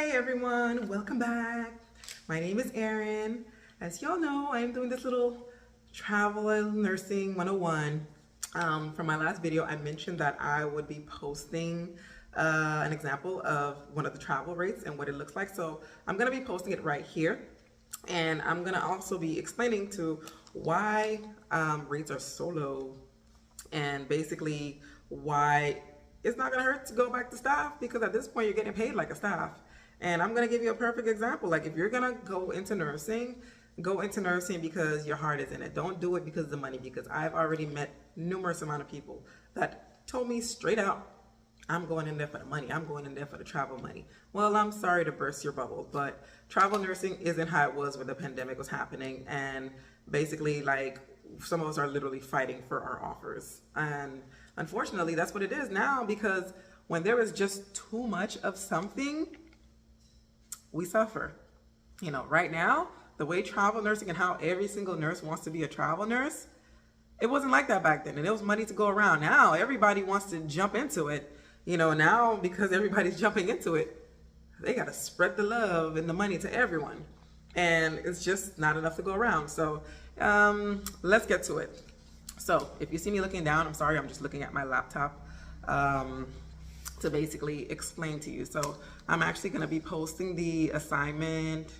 Hey everyone, welcome back. My name is Erin. As y'all know, I am doing this little travel and nursing 101. From my last video, I mentioned that I would be posting an example of one of the travel rates and what it looks like. So I'm going to be posting it right here. And I'm going to also be explaining to why rates are so low and basically why it's not going to hurt to go back to staff, because at this point you're getting paid like a staff. And I'm going to give you a perfect example. Like, if you're going to go into nursing because your heart is in it. Don't do it because of the money, because I've already met numerous amount of people that told me straight out, I'm going in there for the money. I'm going in there for the travel money. Well, I'm sorry to burst your bubble, but travel nursing isn't how it was when the pandemic was happening. And basically, like, some of us are literally fighting for our offers. And unfortunately, that's what it is now, because when there is just too much of something, we suffer. You know, right now, the way travel nursing and how every single nurse wants to be a travel nurse, it wasn't like that back then. And there was money to go around. Now, everybody wants to jump into it. You know, now because everybody's jumping into it, they got to spread the love and the money to everyone. And it's just not enough to go around. So let's get to it. So if you see me looking down, I'm sorry, I'm just looking at my laptop to basically explain to you. So I'm actually going to be posting the assignment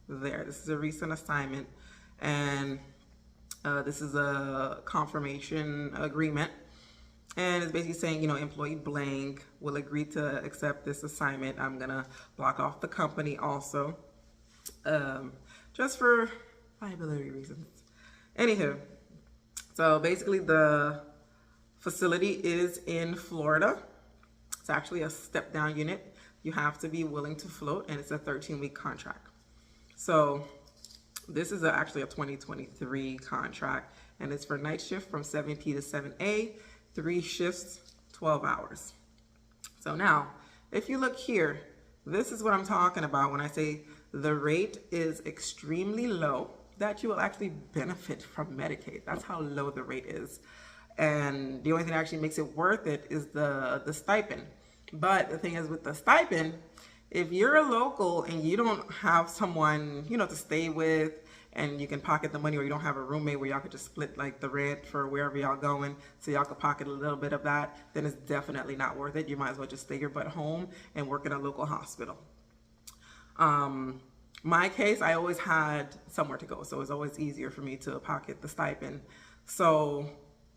there. This is a recent assignment, and this is a confirmation agreement. And it's basically saying, you know, employee blank will agree to accept this assignment. I'm going to block off the company also, just for liability reasons. Anywho, so basically the facility is in Florida. It's actually a step-down unit. You have to be willing to float, and it's a 13-week contract. So this is actually a 2023 contract, and it's for night shift from 7 p to 7 a, 3 shifts, 12 hours. So now, if you look here, this is what I'm talking about when I say the rate is extremely low, that you will actually benefit from Medicaid. That's how low the rate is. And the only thing that actually makes it worth it is the stipend. But the thing is, with the stipend, if you're a local and you don't have someone, you know, to stay with, and you can pocket the money, or you don't have a roommate where y'all could just split like the rent for wherever y'all going, so y'all could pocket a little bit of that, then it's definitely not worth it. You might as well just stay your butt home and work in a local hospital. My case, I always had somewhere to go, so it was always easier for me to pocket the stipend. So,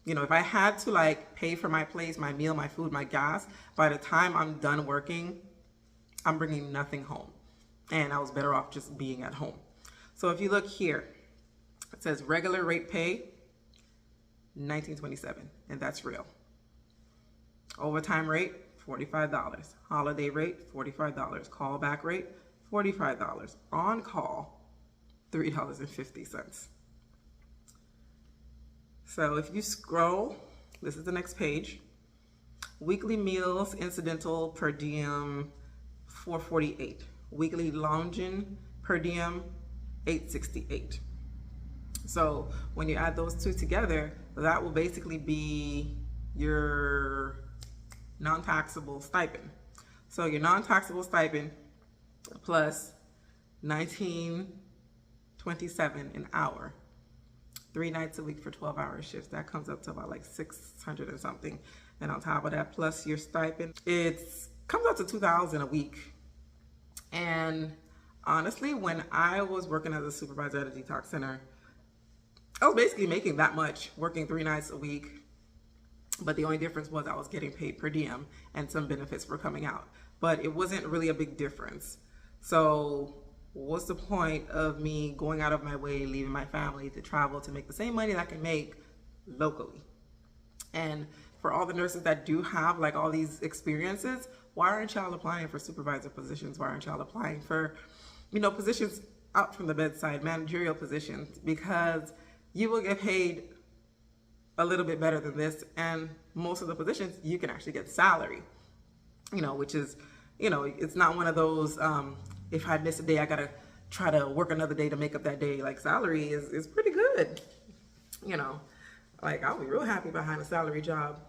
you know, if I had to like pay for my place, my meal, my food, my gas, by the time I'm done working, I'm bringing nothing home. And I was better off just being at home. So if you look here, it says regular rate pay, $19.27, and that's real. Overtime rate, $45. Holiday rate, $45. Callback rate, $45. On call, $3.50. So if you scroll, this is the next page. Weekly meals, incidental, per diem, $4.48. Weekly lounging, per diem, $8.68. So when you add those two together, that will basically be your non-taxable stipend. So your non-taxable stipend plus $19.27 an hour, 3 nights a week for 12-hour shifts. That comes up to about like $600 and something. And on top of that, plus your stipend, it comes up to $2,000 a week. And honestly, when I was working as a supervisor at a detox center, I was basically making that much, working 3 nights a week. But the only difference was I was getting paid per diem and some benefits were coming out. But it wasn't really a big difference. So what's the point of me going out of my way, leaving my family to travel to make the same money that I can make locally? And for all the nurses that do have like all these experiences, why aren't y'all applying for supervisor positions? Why aren't y'all applying for, you know, positions out from the bedside, managerial positions? Because you will get paid a little bit better than this, and most of the positions you can actually get salary, you know, which is, you know, it's not one of those, if I miss a day, I gotta try to work another day to make up that day. Like, salary is pretty good, you know, like I'll be real happy behind a salary job.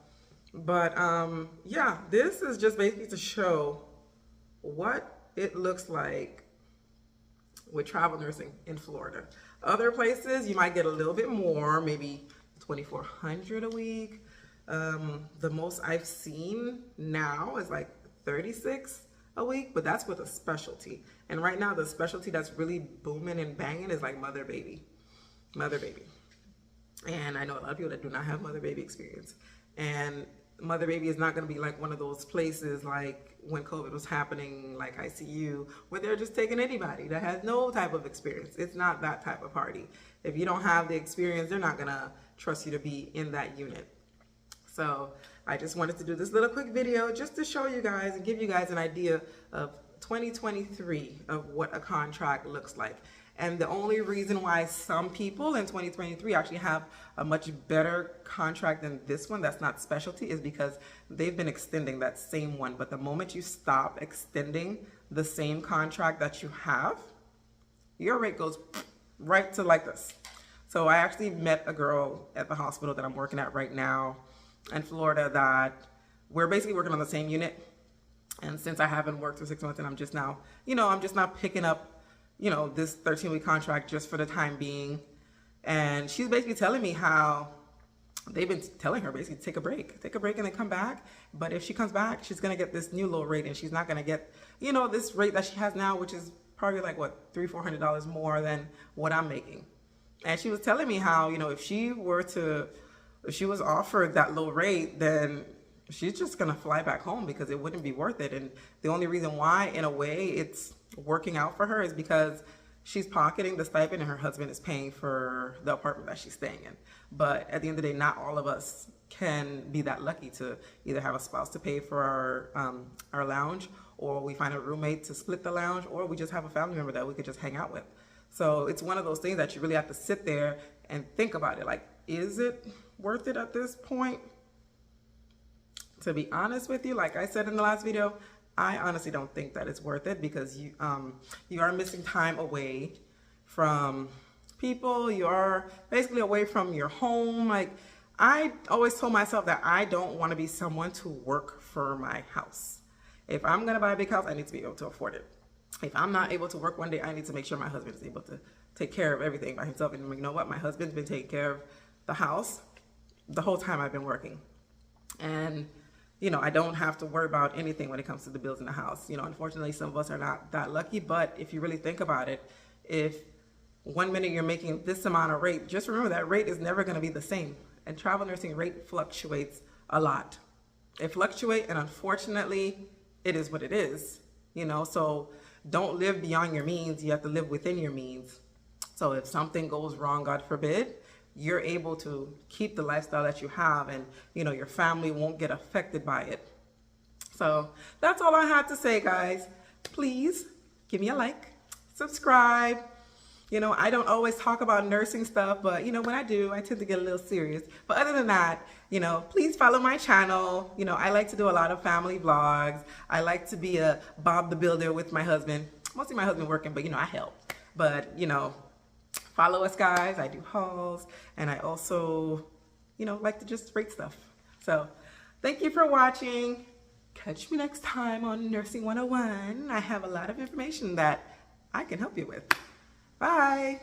But yeah, this is just basically to show what it looks like with travel nursing in Florida. Other places you might get a little bit more, maybe 2,400 a week. The most I've seen now is like 36 a week, but that's with a specialty. And right now the specialty that's really booming and banging is like mother baby. And I know a lot of people that do not have mother baby experience. And mother baby is not going to be like one of those places like when COVID was happening, like ICU, where they're just taking anybody that has no type of experience. It's not that type of party. If you don't have the experience, they're not going to trust you to be in that unit. So I just wanted to do this little quick video just to show you guys and give you guys an idea of 2023 of what a contract looks like. And the only reason why some people in 2023 actually have a much better contract than this one that's not specialty is because they've been extending that same one. But the moment you stop extending the same contract that you have, your rate goes right to like this. So I actually met a girl at the hospital that I'm working at right now in Florida that we're basically working on the same unit. And since I haven't worked for 6 months and I'm just now picking up this 13-week contract just for the time being. And she's basically telling me how they've been telling her basically take a break and then come back. But if she comes back, she's going to get this new low rate and she's not going to get, this rate that she has now, which is probably like what, $300-400 more than what I'm making. And she was telling me how, if she was offered that low rate, then she's just going to fly back home because it wouldn't be worth it. And the only reason why, in a way, it's working out for her is because she's pocketing the stipend and her husband is paying for the apartment that she's staying in. But at the end of the day, not all of us can be that lucky to either have a spouse to pay for our lounge, or we find a roommate to split the lounge, or we just have a family member that we could just hang out with. So it's one of those things that you really have to sit there and think about it. Like, is it worth it at this point? To be honest with you, like I said in the last video, I honestly don't think that it's worth it because you are missing time away from people. You are basically away from your home. Like, I always told myself that I don't want to be someone to work for my house. If I'm going to buy a big house, I need to be able to afford it. If I'm not able to work one day, I need to make sure my husband is able to take care of everything by himself. And you know what? My husband's been taking care of the house the whole time I've been working. And I don't have to worry about anything when it comes to the bills in the house. Unfortunately, some of us are not that lucky, but if you really think about it, if 1 minute you're making this amount of rate, just remember that rate is never going to be the same. And travel nursing rate fluctuates a lot. It fluctuates, and unfortunately, it is what it is. So don't live beyond your means. You have to live within your means. So if something goes wrong, God forbid, you're able to keep the lifestyle that you have, and your family won't get affected by it. So that's all I had to say, guys. Please give me a like, subscribe. I don't always talk about nursing stuff, but when I do, I tend to get a little serious. But other than that, please follow my channel. I like to do a lot of family vlogs. I like to be a Bob the Builder with my husband. Mostly my husband working, but I help. But follow us, guys. I do hauls, and I also, like to just rate stuff. So thank you for watching. Catch me next time on Nursing 101. I have a lot of information that I can help you with. Bye.